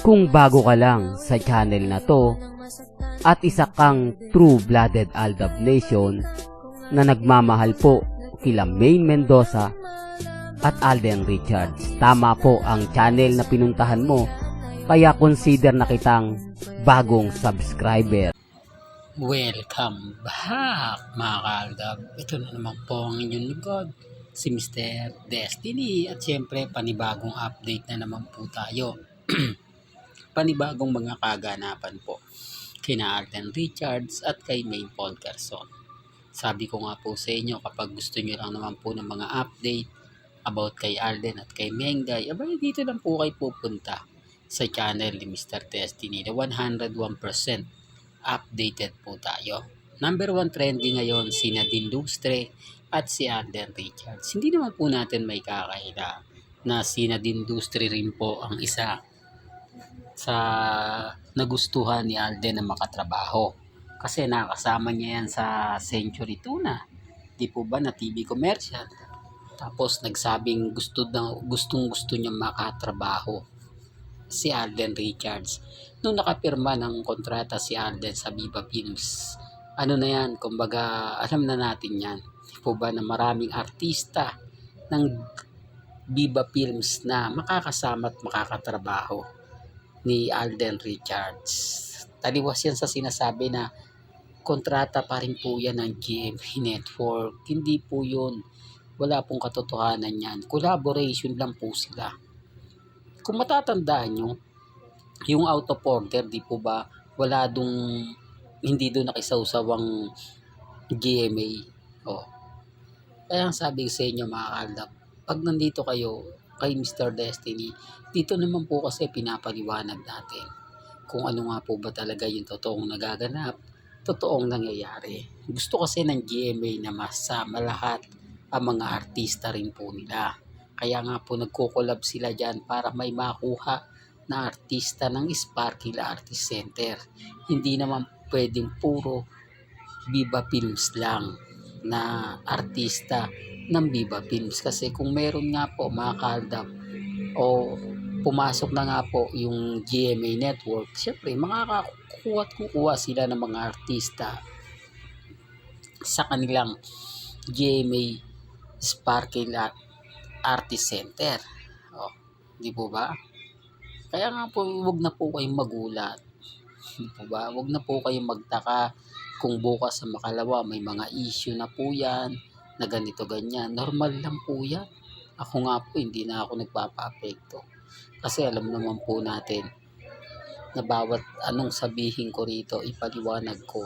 Kung bago ka lang sa channel na to at isa kang true-blooded Aldab Nation na nagmamahal po kila Maine Mendoza at Alden Richards, tama po ang channel na pinuntahan mo, kaya consider na kitang bagong subscriber. Welcome back mga ka-Aldab. Ito na naman po ang inyong lingkod, si Mr. Destiny, at syempre panibagong update na naman po tayo. Panibagong mga kaganapan po kina Alden Richards at kay Maine Polkerson. Sabi ko nga po sa inyo, kapag gusto nyo lang naman po ng mga update about kay Alden at kay Mengay, abay dito lang po kayo pupunta sa channel ni Mr. Destiny na 101% updated po tayo. Number 1 trending ngayon si Nadine Lustre at si Alden Richards. Hindi naman po natin may kakaila na si Nadine Lustre rin po ang isa sa nagustuhan ni Alden na makatrabaho. Kasi nakasama niya yan sa Century Tuna. Di po ba na TV commercial? Tapos nagsabing gustong niya makatrabaho si Alden Richards. Nung nakapirma ng kontrata si Alden sa Viva Films, ano na yan, kumbaga alam na natin yan. Di po ba na maraming artista ng Viva Films na makakasama at makakatrabaho ni Alden Richards. Taliwas yan sa sinasabi na kontrata pa rin po yan ng GMA Network. Hindi po yun. Wala pong katotohanan yan. Collaboration lang po sila. Kung matatandaan nyo, yung out of order, di po ba, hindi doon nakisausawang GMA. Kaya ang sabi sa inyo mga ka-Aldab, pag nandito kayo kay Mr. Destiny, dito naman po kasi pinapaliwanag natin kung ano nga po ba talaga yung totoong nagaganap, totoong nangyayari. Gusto kasi ng GMA na masama lahat ang mga artista rin po nila. Kaya nga po nagko-collab sila dyan para may makuha na artista ng Sparkle Artist Center. Hindi naman pwedeng puro Viva Films lang na artista ng Viva Films. Kasi kung meron nga po mga ka-Aldab o pumasok na nga po yung GMA Network, syempre makakakuha at kukuha sila ng mga artista sa kanilang GMA Sparkle Artist Center. Di po ba? Kaya nga po, wag na po kayong magulat. Di po ba? Wag na po kayong magtaka kung bukas sa makalawa may mga issue na po yan, na ganito ganyan. Normal lang po yan. Ako nga po, hindi na ako nagpapa-apekto. Kasi alam naman po natin na bawat anong sabihin ko rito, ipaliwanag ko,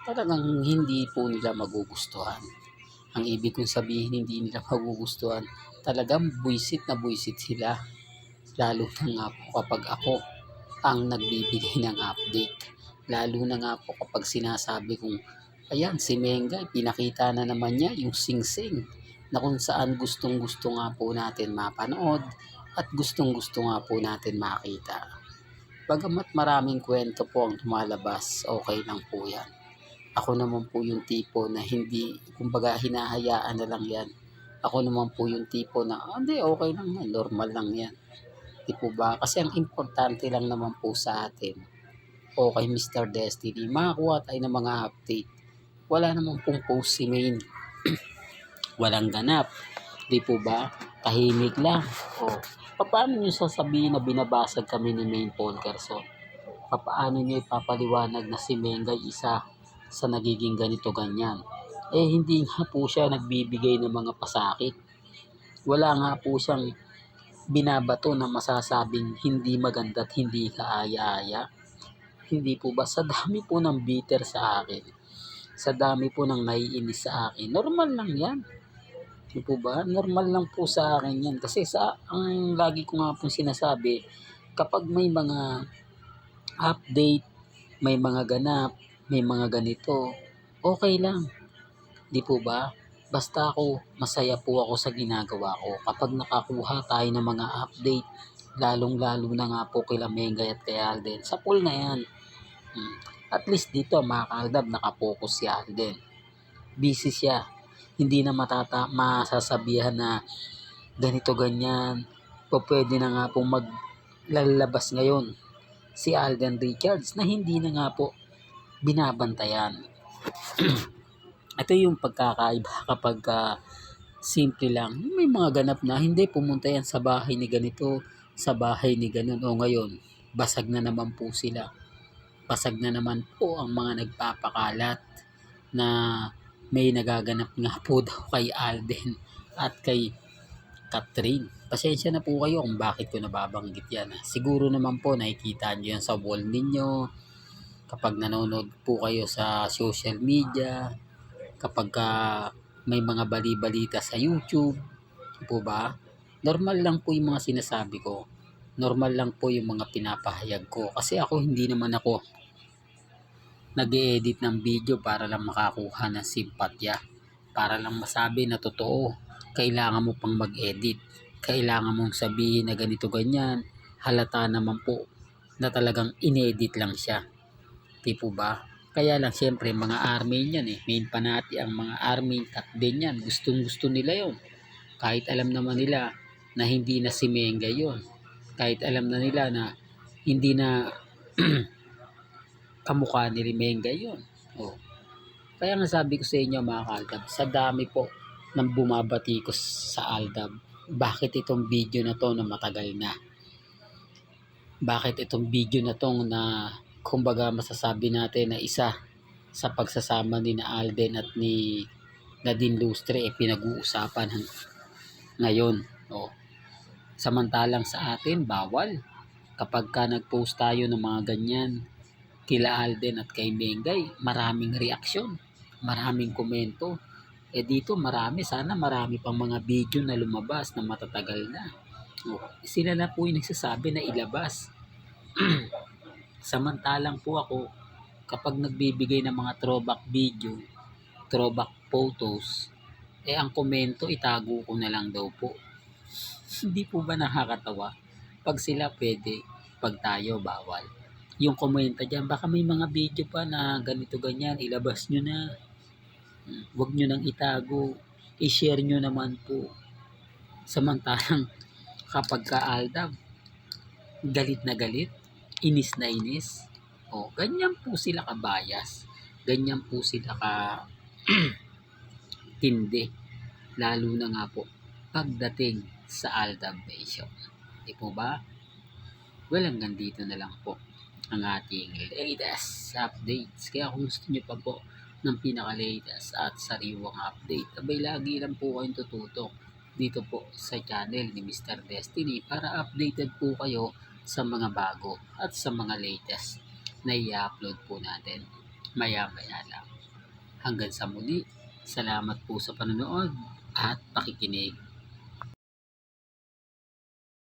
talagang hindi po nila magugustuhan. Ang ibig kong sabihin, hindi nila magugustuhan, talagang buisit na buisit sila. Lalo na nga po kapag ako ang nagbibigay ng update. Lalo na nga po kapag sinasabi kong, ayan, si Mengay, pinakita na naman niya yung sing-sing na kung saan gustong-gusto nga po natin mapanood at gustong-gusto nga po natin makita. Bagamat maraming kwento po ang lumalabas, okay lang po yan. Ako naman po yung tipo na hindi, kumbaga hinahayaan na lang yan. Ako naman po yung tipo na, hindi, okay lang yan, normal lang yan. Di po ba? Kasi ang importante lang naman po sa atin, okay Mr. Destiny, makakuha tayo ng mga update. Wala namang pong post si Maine. Walang ganap. Di po ba? Tahimik lang. Paano nyo sasabihin na binabasag kami ni Maine Polkerson? Paano nyo ipapaliwanag na si Mengay isa sa nagiging ganito ganyan? Hindi nga po siya nagbibigay ng mga pasakit. Wala nga po siyang binabato na masasabing hindi maganda at hindi kaaya-aya. Hindi po ba? Sa dami po ng bitter sa akin, sa dami po ng naiinis sa akin, normal lang yan. Di po ba? Normal lang po sa akin yan. Kasi ang lagi ko nga po sinasabi, kapag may mga update, may mga ganap, may mga ganito, okay lang. Di po ba? Basta ako, masaya po ako sa ginagawa ko. Kapag nakakuha tayo ng mga update, lalong-lalo na nga po kila Mengay at kay Alden, sa pool na yan. At least dito mga ka-Aldab, nakapokus si Alden. Busy siya. Hindi na masasabihan na ganito ganyan. Pwede na nga pong lalabas ngayon si Alden Richards na hindi na nga po binabantayan. Ito yung pagkakaiba kapag simple lang. May mga ganap na hindi pumunta yan sa bahay ni ganito, sa bahay ni ganun. O ngayon, basag na naman po sila. Basag na naman po ang mga nagpapakalat na may nagaganap nga po daw kay Alden at kay Catherine. Pasensya na po kayo kung bakit ko nababanggit yan. Siguro naman po nakikita nyo yan sa wall ninyo kapag nanonood po kayo sa social media, kapag may mga bali-balita sa YouTube, po ba? Normal lang po yung mga sinasabi ko. Normal lang po yung mga pinapahayag ko. Kasi ako hindi naman ako nag-edit ng video para lang makakuha ng simpatya. Para lang masabi na totoo. Kailangan mo pang mag-edit. Kailangan mong sabihin na ganito ganyan. Halata naman po na talagang inedit lang siya. Di po ba? Kaya lang siyempre mga army yan main panati ang mga army cut din yan. Gustong gusto nila yon. Kahit alam naman nila na hindi na si Menga yon. Kahit alam na nila na hindi na kamukha ni Menga yon. Oh. Kaya nga sabi ko sa inyo mga Aldab, sa dami po ng bumabati ko sa Aldab, bakit itong video na to na matagal na? Bakit itong video na to na kumbaga masasabi natin na isa sa pagsasama ni na Alden at ni Nadine Lustre pinag-uusapan ngayon. Oh. Samantalang sa atin bawal. Kapag ka nag-post tayo ng mga ganyan kila Alden at kay Mengay, maraming reaksyon, maraming komento. Dito sana marami pang mga video na lumabas na matatagal na. Oh, sila na po yung nagsasabi na ilabas. Samantalang po ako, kapag nagbibigay ng mga throwback video, throwback photos, ang komento itago ko na lang daw po. Hindi po ba nakakatawa? Pag sila pwede, pag tayo bawal. Yung komento dyan, baka may mga video pa na ganito ganyan, ilabas nyo na. Huwag nyo nang itago. I-share nyo naman po. Samantalang kapag ka-Aldab, galit na galit, inis na inis, ganyan po sila kabayas. Ganyan po sila ka tindi. Lalo na nga po pagdating sa Aldab Nation. Di po ba? Well, hanggang dito na lang po ang ating latest updates. Kaya kung gusto nyo pa po ng pinaka-latest at sariwang update, abay lagi lang po kayong tututok dito po sa channel ni Mr. Destiny para updated po kayo sa mga bago at sa mga latest na i-upload po natin maya-maya lang. Hanggang sa muli, salamat po sa panonood at pakikinig.